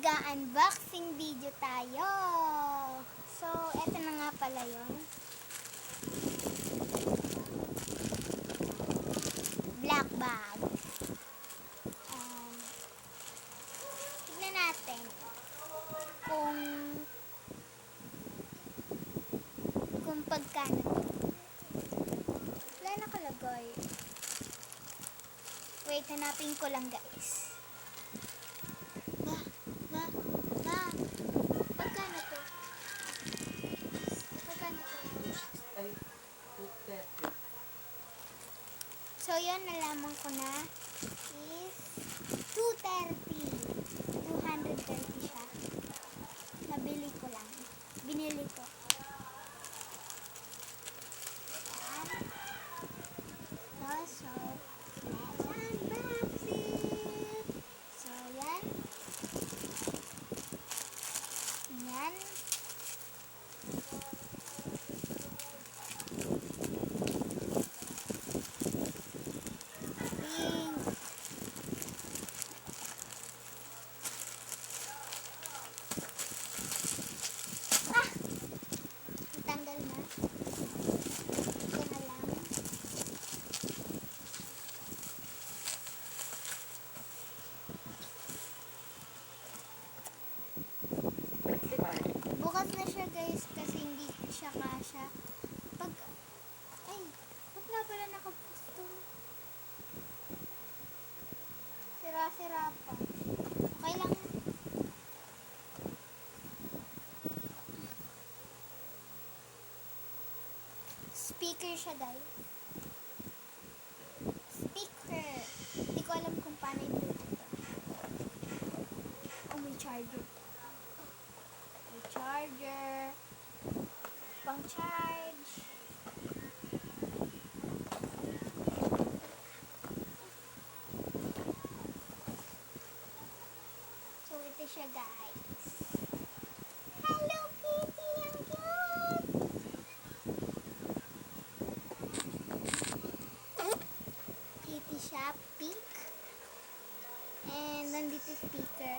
Mag-unboxing video tayo. So, eto na nga pala yun. Black bag. Tignan natin kung pagkano to. Wala nakalagay. Wait, hanapin ko lang guys. Pagkano to? Ay, 230. So, yun, nalaman ko na is 230. 230 siya. Nabili ko lang. Binili ko. Yan. So, let's unbox it. So, yan. Yan. Tanggal na. Ito na lang. Bukas na siya guys kasi hindi siya kasya. Ba't nga pala nakapusto? Sira-sira pa. Okay lang. Speaker siya guys. Speaker. Hindi ko alam kung paano yung Bluetooth. Oh, may charger. May charger. Pang charge. So, ito siya guys. Hello Kitty! Ang cute! Kitty siya, pink. And nandito speaker.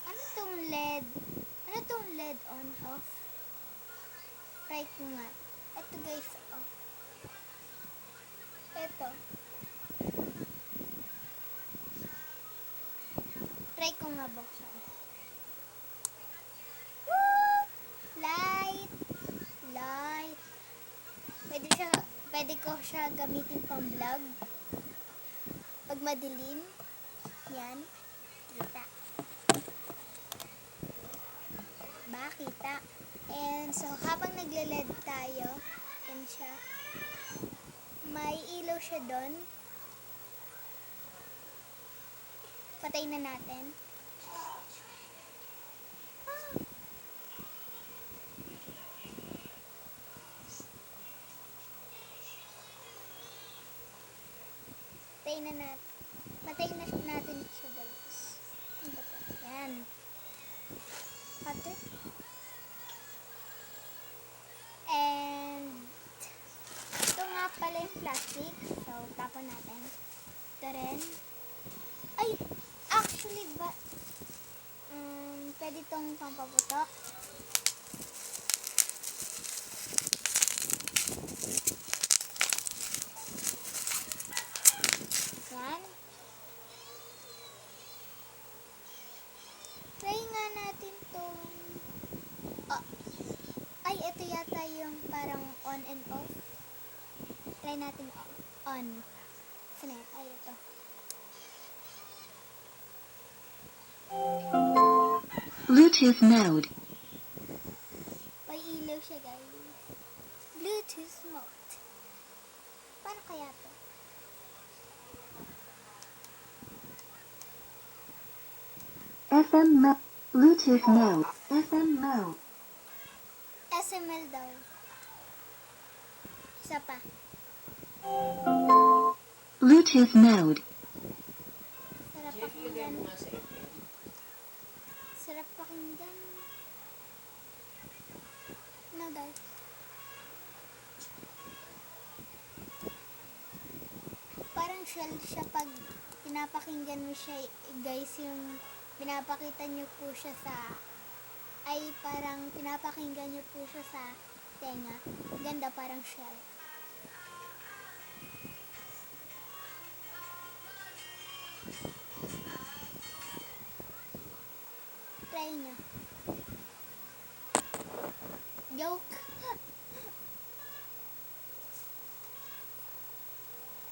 Ano tong LED? Ano tong LED on off? Try ko nga. Ito guys, oh. Ito. Try ko nga buksan. Woo! Light. Pwede ko siya gamitin pang vlog. Pag madilim. Yan. Kita. Kita. And so, habang nagle-LED tayo, yan siya. May ilaw siya doon. Patay na natin. Patay na natin siya guys. Yan. Patay. And ito nga pala yung plastic. So, tapon natin. Ito rin. Ay! Actually, pwede itong pampaputok. Yan. Try nga natin itong... Ay, ito yata yung parang on and off. Try natin on. Saan yan? Ay, ito. Bluetooth mode. May ilaw siya guys. Bluetooth mode. Paano kaya to? FM mode. Bluetooth mode. FM mode. SML daw. Isa pa. Bluetooth mode. Sarap pakinggan. Sarap pakinggan. No guys. shell siya pag pinapakinggan mo siya, guys, yung pinapakita niyo po siya sa, ay parang pinapakinggan niyo po siya sa tenga. Ganda, parang shell. Try niya. Joke.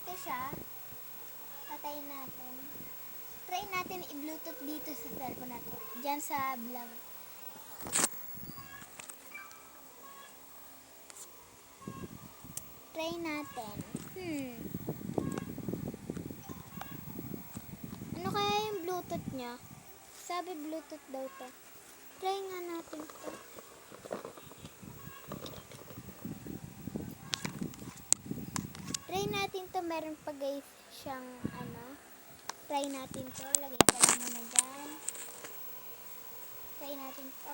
Ito siya. Patayin natin. Try natin i-bluetooth dito sa cellphone na to. Diyan sa vlog. Try natin. Ano kaya yung bluetooth niya? Sabi bluetooth daw to. Try nga natin to. Try natin to. Meron pa guys siyang ano. Try natin to. Lagay ko lang muna dyan. Try natin to.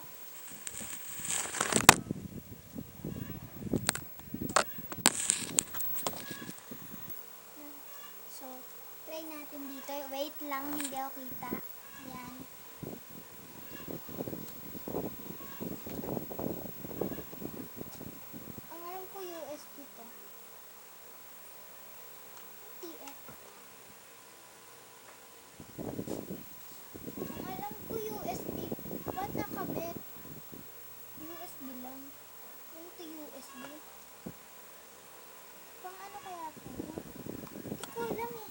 So, try natin dito. Wait lang, hindi ako kita. Ayan. Ang alam ko USB to. TF. Ang alam ko USB. Ba't nakabit? USB lang. Yung to USB. Pang ano kaya to? Hindi ko alam eh.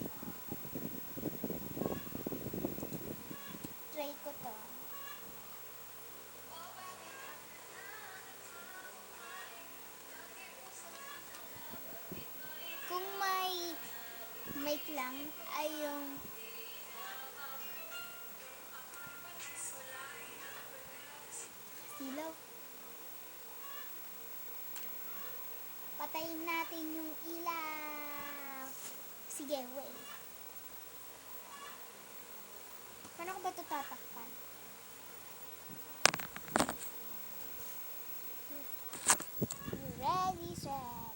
Try ko to. Kung may mic lang ay yung silaw. Patayin natin yung ilaw. Sige, wait. Paano ko ba ito tatakpan? Ready, set.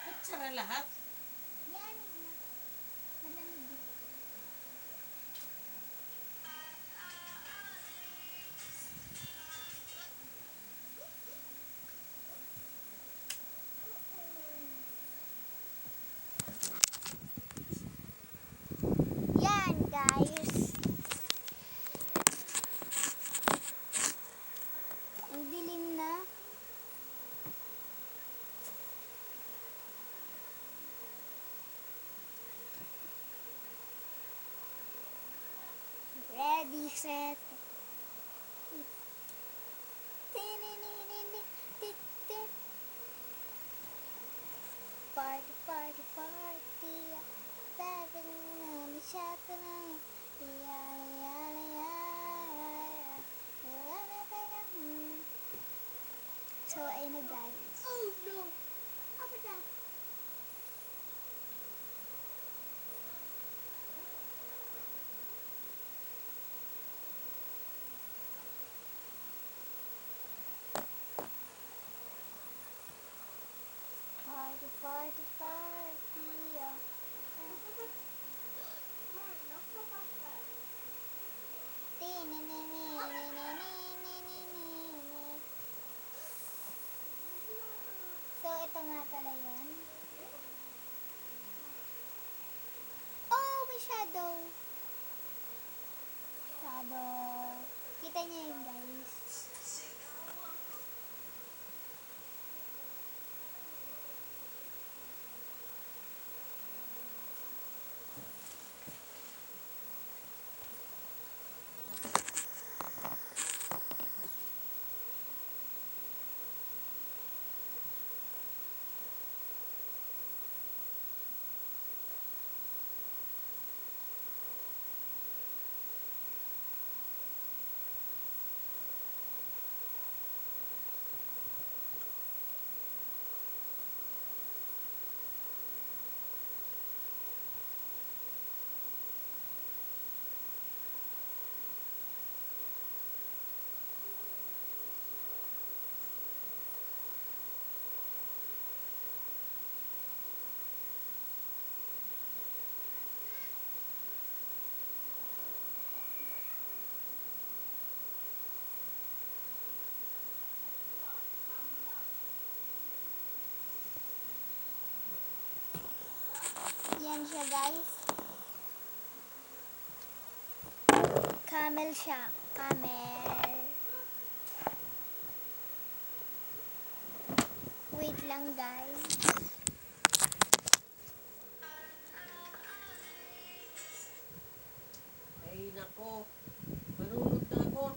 Ba't sara lahat? Yan. Malamig. Yan, guys. Ang dilim na. Ready, set. Party, party, party. So, ayun na guys. Oh no! Apa na? Party, party, party. So, ito nga pala yun. Oh, may shadow. Shadow. Kita niyo yun, guys. Yan siya guys. Camel siya. Camel. Wait lang guys. Ay, nako. Marunod na ako.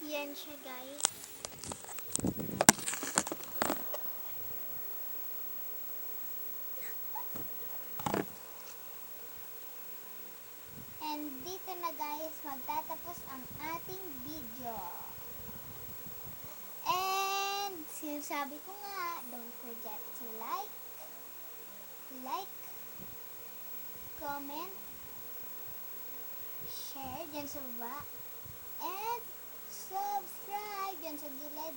Yan siya guys. And dito na guys magtatapos ang ating video. And sinasabi ko nga, don't forget to like, comment, share dyan sa baba, and subscribe dyan sa gilid.